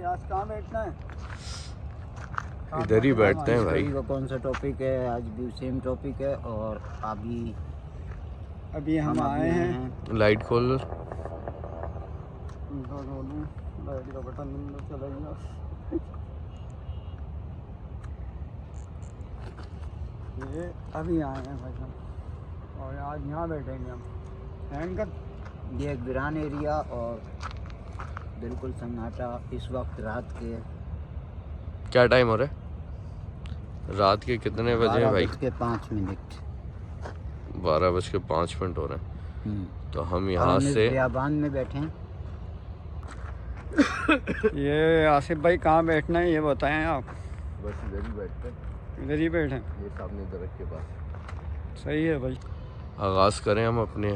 آج کہاں بیٹھنا ہے؟ ادھر ہی بیٹھتے ہیں بھائی. کون سا ٹاپک ہے؟ آج بھی سیم ٹاپک ہے. اور ابھی ہم آئے ہیں. لائٹ کھول لو. لائٹ کا بٹن چلا گیا. یہ ابھی آئے ہیں بھائی ہم، اور آج یہاں بیٹھیں گے ہم. یہ ایک ویران ایریا اور بالکل سناٹا. اس وقت رات کے کیا ٹائم ہو رہا ہے؟ رات کے کتنے بجے ہیں بھائی؟ 12:05. 12:05 ہو رہے ہیں. تو ہم یہاں سے بیابان میں بیٹھے ہیں. یہ آصف بھائی کہاں بیٹھنا ہے یہ بتائیں آپ. بس ادھر ہی بیٹھتے ہیں. ادھر ہی بیٹھیں؟ یہ سامنے درخت کے پاس. صحیح ہے بھائی. آغاز کریں ہم اپنے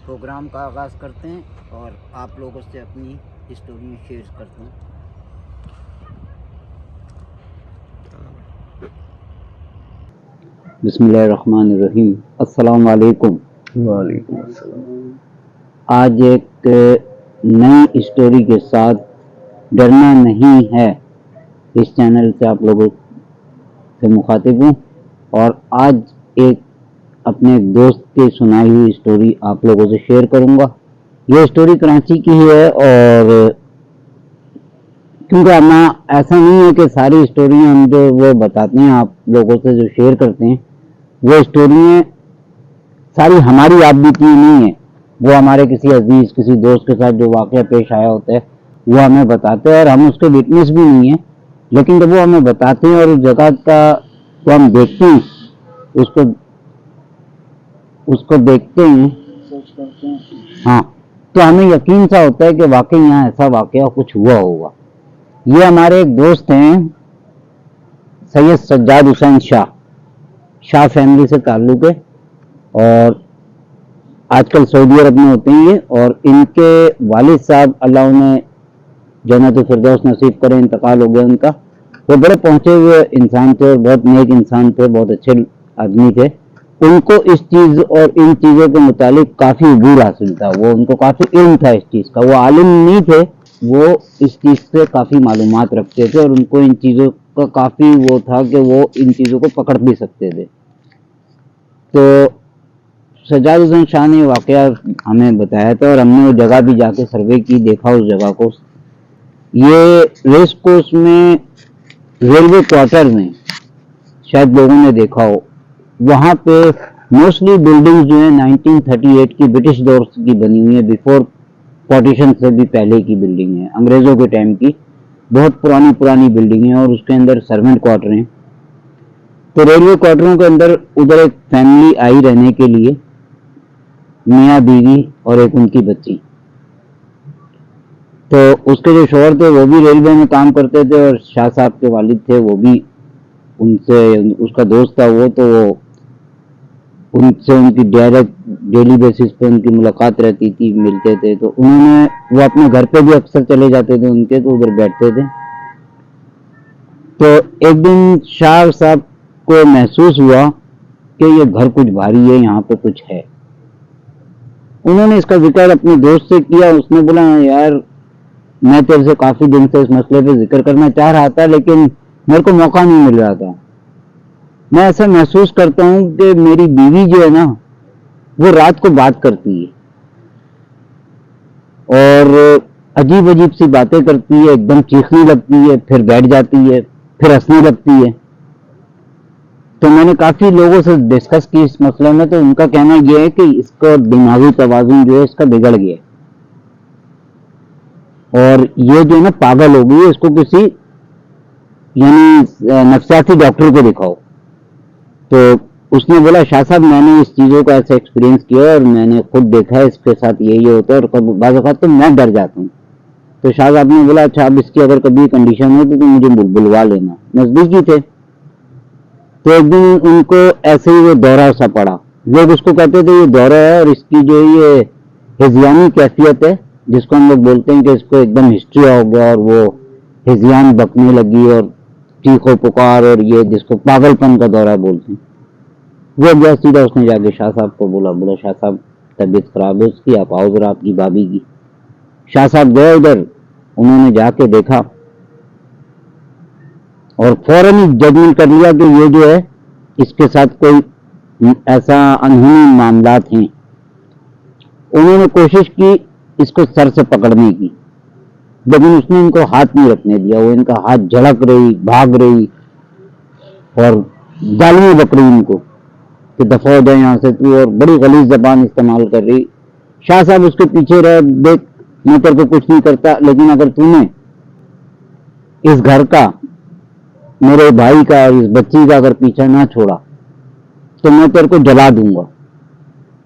پروگرام کا آغاز کرتے ہیں اور آپ لوگوں سے اپنی اسٹوری شیئر کرتے ہیں. بسم اللہ الرحمن الرحیم. السلام علیکم. وعلیکم السلام. آج ایک نئی اسٹوری کے ساتھ ڈرنا نہیں ہے اس چینل سے آپ لوگوں سے مخاطب ہوں. اور آج ایک اپنے دوست کی سنائی ہوئی اسٹوری آپ لوگوں سے شیئر کروں گا. یہ اسٹوری کراچی کی ہے، اور کیونکہ ہمیں ایسا نہیں ہے کہ ساری اسٹوریاں ہم جو وہ بتاتے ہیں آپ لوگوں سے جو شیئر کرتے ہیں وہ اسٹوریاں ساری ہماری یاد بیتی نہیں ہیں. وہ ہمارے کسی عزیز کسی دوست کے ساتھ جو واقعہ پیش آیا ہوتا ہے وہ ہمیں بتاتے ہیں، اور ہم اس کے وٹنس بھی نہیں ہیں. لیکن جب وہ ہمیں بتاتے ہیں اور اس جگہ کا وہ ہم دیکھتے ہیں، اس کو دیکھتے ہیں، ہاں، تو ہمیں یقین سا ہوتا ہے کہ واقعی یہاں ایسا واقعہ کچھ ہوا ہوگا. یہ ہمارے ایک دوست ہیں سید سجاد حسین شاہ فیملی سے تعلق ہے، اور آج کل سعودی عرب میں ہوتے ہیں یہ. اور ان کے والد صاحب اللہ انہیں جنت الفردوس نصیب کرے، انتقال ہو گیا ان کا. وہ بڑے پہنچے ہوئے انسان تھے اور بہت نیک انسان تھے، بہت اچھے آدمی تھے. ان کو اس چیز اور ان چیزوں کے متعلق کافی عبور حاصل تھا. وہ ان کو کافی علم تھا اس چیز کا. وہ عالم نہیں تھے، وہ اس چیز سے کافی معلومات رکھتے تھے، اور ان کو ان چیزوں کا کافی وہ تھا کہ وہ ان چیزوں کو پکڑ بھی سکتے تھے. تو سجاد حسین شاہ نے واقعہ ہمیں بتایا تھا، اور ہم نے وہ جگہ بھی جا کے سروے کی، دیکھا اس جگہ کو. یہ ریس کورس میں ریلوے کوارٹر میں شاید لوگوں نے دیکھا ہو. وہاں پہ موسٹلی بلڈنگ جو ہیں 1938 کی برٹش دور کی بنی ہوئی ہیں، بیفور پارٹیشن سے بھی پہلے کی بلڈنگ ہیں، انگریزوں کے ٹائم کی بہت پرانی بلڈنگ ہیں. اور اس کے اندر سرونٹ کوارٹر ہیں. تو ریلوے کوارٹروں کے اندر ادھر ایک فیملی آئی رہنے کے لیے، میاں بیوی اور ایک ان کی بچی. تو اس کے جو شوہر تھے وہ بھی ریلوے میں کام کرتے تھے، اور شاہ صاحب کے والد تھے وہ بھی ان سے اس کا دوست تھا. وہ تو ان سے ان کی ڈائریکٹ ڈیلی بیسس پہ ان کی ملاقات رہتی تھی، ملتے تھے. تو انہوں نے وہ اپنے گھر پہ بھی اکثر چلے جاتے تھے ان کے، تو ادھر بیٹھتے تھے. تو ایک دن شاہ صاحب کو محسوس ہوا کہ یہ گھر کچھ بھاری ہے، یہاں پہ کچھ ہے. انہوں نے اس کا ذکر اپنے دوست سے کیا. اس نے بولا یار میں تیرے سے کافی دن سے اس مسئلے پہ ذکر کرنا چاہ رہا تھا، لیکن میرے کو موقع نہیں مل رہا تھا. میں ایسا محسوس کرتا ہوں کہ میری بیوی جو ہے نا وہ رات کو بات کرتی ہے اور عجیب سی باتیں کرتی ہے، ایک دم چیخنے لگتی ہے، پھر بیٹھ جاتی ہے، پھر ہنسنے لگتی ہے. تو میں نے کافی لوگوں سے ڈسکس کی اس مسئلے میں، تو ان کا کہنا یہ ہے کہ اس کا دماغی توازن جو ہے اس کا بگڑ گیا ہے، اور یہ جو ہے نا پاگل ہو گئی ہے. اس کو کسی یعنی نفسیاتی ڈاکٹر کو دکھاؤ. تو اس نے بولا شاہ صاحب میں نے اس چیزوں کا ایسا ایکسپیرینس کیا اور میں نے خود دیکھا ہے اس کے ساتھ یہ ہوتا ہے، اور بعض اوقات تو میں ڈر جاتا ہوں. تو شاہ صاحب نے بولا اچھا اب اس کی اگر کبھی کنڈیشن ہو تو مجھے بلوا لینا. نزدیکی تھے. تو ایک دن ان کو ایسے ہی وہ دورہ سا پڑا. لوگ اس کو کہتے تھے یہ دورہ ہے، اور اس کی جو یہ ہذیانی کیفیت ہے جس کو ہم لوگ بولتے ہیں کہ اس کو ایک دم ہسٹریا ہو گیا، اور وہ ہذیان بکنے لگی اور چیخ و پکار، اور یہ جس کو پاگل پن کا دورہ بولتے ہیں. وہ گیا سیدھا، اس نے جا کے شاہ صاحب کو بولا شاہ صاحب طبیعت خراب ہے اس کی، آپ آؤ ذرا آپ کی بھابھی کی. شاہ صاحب گئے ادھر، انہوں نے جا کے دیکھا اور فوراً ہی ججمنٹ کر لیا کہ یہ جو ہے اس کے ساتھ کوئی ایسا انہونی معاملات ہیں. انہوں نے کوشش کی اس کو سر سے پکڑنے کی، لیکن اس نے ان کو ہاتھ نہیں رکھنے دیا. وہ ان کا ہاتھ جھڑک رہی، بھاگ رہی اور گالیاں بک رہی ان کو کہ دفعہ ہو جائے یہاں سے تو، اور بڑی غلیظ زبان استعمال کر رہی. شاہ صاحب اس کے پیچھے رہے، دیکھ میں تیرے کو کچھ نہیں کرتا، لیکن اگر تو نے اس گھر کا، میرے بھائی کا اور اس بچی کا اگر پیچھا نہ چھوڑا تو میں تیرے کو جلا دوں گا.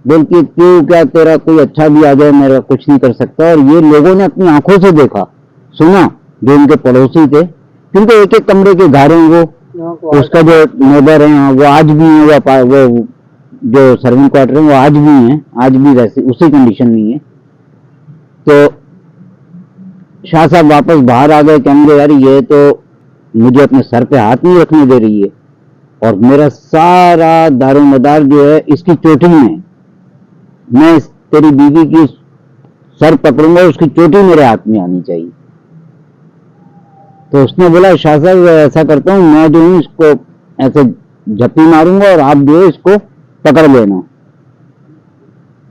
بلکہ کیوں کیا تیرا کوئی اچھا بھی آ جائے میرا کچھ نہیں کر سکتا. اور یہ لوگوں نے اپنی آنکھوں سے دیکھا سنا، جو ان کے پڑوسی تھے، کیونکہ ایک ایک کمرے کے گھر ہیں، وہ اس کا جو نیبر ہیں وہ آج بھی ہیں، وہ جو سروینٹ کوارٹر ہیں وہ آج بھی ہیں، آج بھی ویسے اسی کنڈیشن میں ہے. تو شاہ صاحب واپس باہر آ گئے، کہیں گے یار یہ تو مجھے اپنے سر پہ ہاتھ نہیں رکھنے دے رہی ہے، اور میرا سارا دار و مدار جو ہے اس کی چوٹی میں تیری بیوی کی سر پکڑوں گا، اس کی چوٹی میرے ہاتھ میں آنی چاہیے. تو اس نے بولا شاہ صاحب ایسا کرتا ہوں، میں جو ہوں اس کو ایسے جھپی ماروں گا اور آپ جو ہے اس کو پکڑ لینا.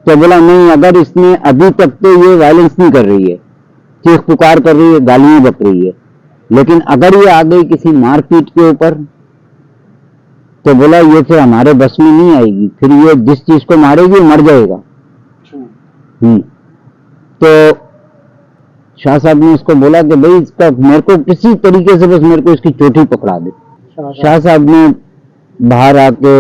تو بولا نہیں، اگر اس نے ابھی تک تو یہ وائلنس نہیں کر رہی ہے، چیخ پکار کر رہی ہے، گالیاں بک رہی ہے، لیکن اگر یہ آ گئی کسی مار پیٹ کے اوپر تو بولا یہ پھر ہمارے بس میں نہیں آئے گی، پھر یہ جس چیز کو مارے گی وہ مر جائے گا. تو شاہ صاحب نے اس کو بولا کہ بھائی اس کا میرے کو کسی طریقے سے بس میرے کو اس کی چوٹی پکڑا دے. شاہ صاحب نے باہر آ کے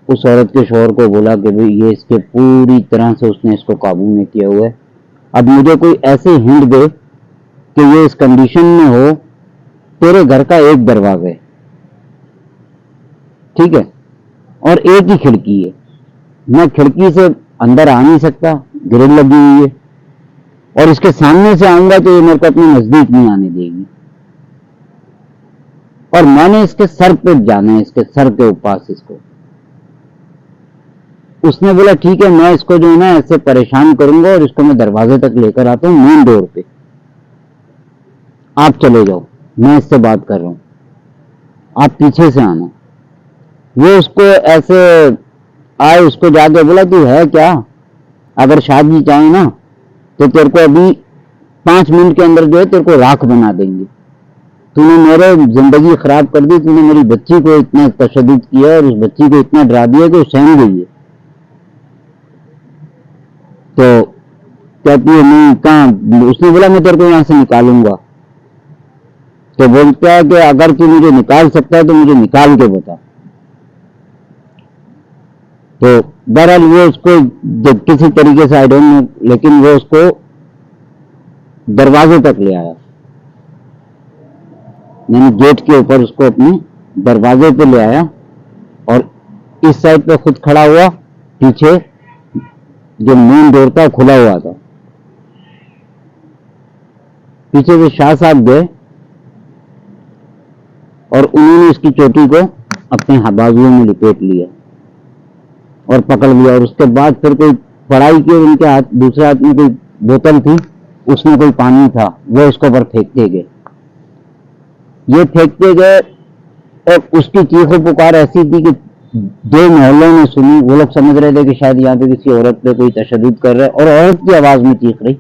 اس عورت کے شوہر کو بولا کہ بھائی یہ اس کے پوری طرح سے اس نے اس کو قابو میں کیا ہوا ہے، اب مجھے کوئی ایسے ہنٹ دے کہ یہ اس کنڈیشن میں ہو. تیرے گھر کا ایک دروازہ ہے، ٹھیک ہے، اور ایک ہی کھڑکی ہے، میں کھڑکی سے اندر آ نہیں سکتا، گرل لگی ہوئی ہے، اور اس کے سامنے سے آؤں گا تو یہ میرے کو اپنے نزدیک نہیں آنے دے گی، اور میں نے اس کے سر پہ جانا ہے، اس کے سر کے پاس اس کو. اس نے بولا ٹھیک ہے، میں اس کو جو ہے نا ایسے پریشان کروں گا اور اس کو میں دروازے تک لے کر آتا ہوں، مین ڈور پہ، آپ چلے جاؤ، میں اس سے بات کر رہا ہوں، آپ پیچھے سے آنا. وہ اس کو ایسے آئے، اس کو جا کے بولا تو ہے کیا، اگر شادی چاہے نا تو تیرے کو ابھی 5 منٹ کے اندر جو ہے تیرے کو راکھ بنا دیں گے. تو نے میرے زندگی خراب کر دی، تو نے میری بچی کو اتنا تشدد کیا اور اس بچی کو اتنا ڈرا دیا کہ وہ سہم گئی ہے. تو کہتی ہے نہیں کہاں، اس نے بولا میں تیرے کو یہاں سے نکالوں گا. تو بولتا ہے کہ اگر تو مجھے نکال سکتا ہے تو مجھے نکال کے بتا. تو بہرحال وہ اس کو کسی طریقے سے آئی ڈونٹ نو، لیکن وہ اس کو دروازے تک لے آیا، یعنی گیٹ کے اوپر اس کو اپنے دروازے پہ لے آیا، اور اس سائڈ پہ خود کھڑا ہوا، پیچھے جو مین ڈور تھا کھلا ہوا تھا. پیچھے سے شاہ صاحب گئے اور انہوں نے اس کی چوٹی کو اپنے بازوؤں میں لپیٹ لیا اور پکڑ لیا. اور اس کے بعد پھر کوئی پڑھائی کی، ان کے ہاتھ دوسرے ہاتھ میں کوئی بوتل تھی، اس میں کوئی پانی تھا، وہ اس کے اوپر پھینکتے گئے. یہ پھینکتے گئے اور اس کی چیخ و پکار ایسی تھی کہ 2 محلوں نے سنی. وہ لوگ سمجھ رہے تھے کہ شاید یہاں پہ کسی عورت پہ کوئی تشدد کر رہا ہے، اور عورت کی آواز میں چیخ رہی.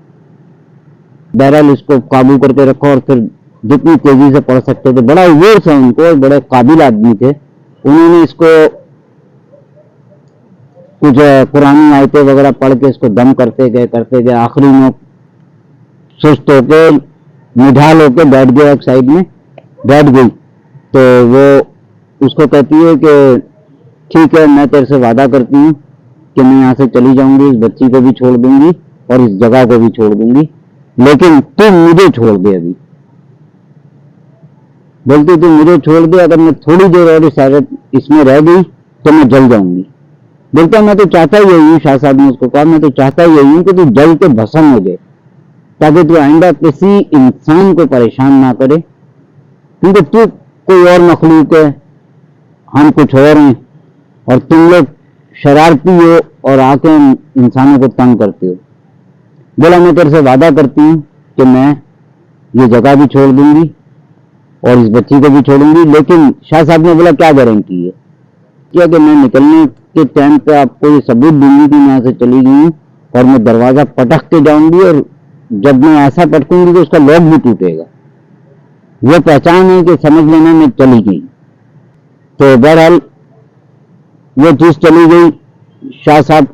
بہرحال اس کو قابو کر کے رکھا، اور پھر جتنی تیزی سے پڑھ سکتے تھے، بڑا عبور تھا ان کو، بڑے قابل آدمی تھے، انہوں نے اس کو کچھ قرآنی آیتیں وغیرہ پڑھ کے اس کو دم کرتے گئے. آخری میں سست ہو کے نڈھال ہو کے بیٹھ گیا، ایک سائڈ میں بیٹھ گئی. تو وہ اس کو کہتی ہے کہ ٹھیک ہے، میں تیرے سے وعدہ کرتی ہوں کہ میں یہاں سے چلی جاؤں گی، اس بچی کو بھی چھوڑ دوں گی اور اس جگہ کو بھی چھوڑ دوں گی، لیکن تم مجھے چھوڑ دے. ابھی بولتی تم مجھے چھوڑ دے، اگر میں تھوڑی دیر اور اس میں رہ گئی تو میں جل جاؤں گی. بولتا میں تو چاہتا ہی یہی ہوں، شاہ صاحب نے اس کو کہا میں تو چاہتا ہی یہی ہوں کہ تو جل کے بھسم ہو جائے، تاکہ تو آئندہ کسی انسان کو پریشان نہ کرے، کیونکہ تو کوئی اور مخلوق ہے، ہم کچھ اور ہیں. اور تم لوگ شرارتی ہو اور آ کے انسانوں کو تنگ کرتے ہو. بولا میں تیرے سے وعدہ کرتی ہوں کہ میں یہ جگہ بھی چھوڑ دوں گی اور اس بچی کو بھی چھوڑوں گی. لیکن شاہ صاحب نے بولا کیا گارنٹی ہے؟ کیا کہ میں نکلنے کے ٹائم پہ آپ کو یہ ثبوت دوں گی کہ میں یہاں سے چلی گئی ہوں اور میں دروازہ پٹک کے جاؤں گی اور جب میں ایسا پٹکوں گی تو اس کا لاک بھی ٹوٹے گا. وہ پہچان ہے کہ سمجھ لینا میں چلی گئی. تو بہرحال وہ چیز چلی گئی. شاہ صاحب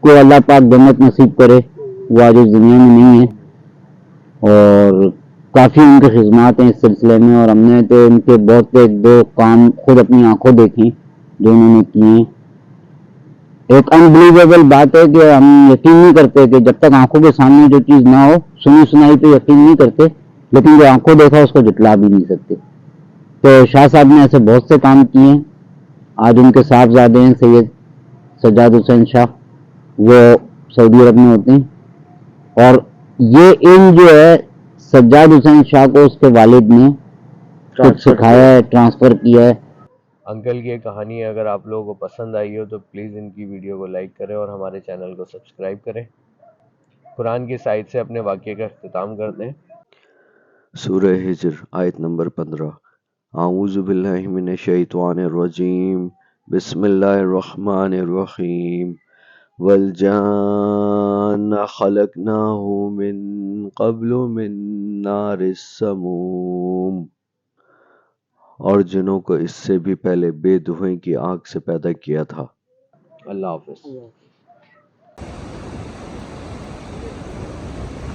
کو اللہ پاک جنت نصیب کرے، وہ آج اس دنیا میں نہیں ہے اور کافی ان کی خدمات ہیں اس سلسلے میں، اور ہم نے تو ان کے بہت ایک دو کام خود اپنی آنکھوں دیکھیں جو انہوں نے کیے ہیں. ایک انبلیویبل بات ہے کہ ہم یقین نہیں کرتے کہ جب تک آنکھوں کے سامنے جو چیز نہ ہو، سنی سنائی پہ یقین نہیں کرتے، لیکن جو آنکھوں دیکھا اس کو جھٹلا بھی نہیں سکتے. تو شاہ صاحب نے ایسے بہت سے کام کیے ہیں. آج ان کے صاحبزادے ہیں سید سجاد حسین شاہ، وہ سعودی عرب میں ہوتے ہیں، اور یہ علم جو ہے سجاد حسین شاہ کو اس کے والد نے کچھ سکھایا ہے، ٹرانسفر کیا ہے. انکل کی یہ کہانی اگر آپ لوگوں کو پسند آئی ہو تو پلیز ان کی ویڈیو کو لائک کریں اور ہمارے چینل کو سبسکرائب کریں. قرآن کی سائد سے اپنے واقعے کا اختتام کرتے ہیں. سورہ ہجر آیت نمبر 15. اعوذ باللہ من الشیطان الرجیم، بسم اللہ الرحمن الرحیم. والجان خلقناہ من قبل من نار السموم، اور جنوں کو اس سے بھی پہلے بے دھوئیں کی آگ سے پیدا کیا تھا. اللہ حافظ.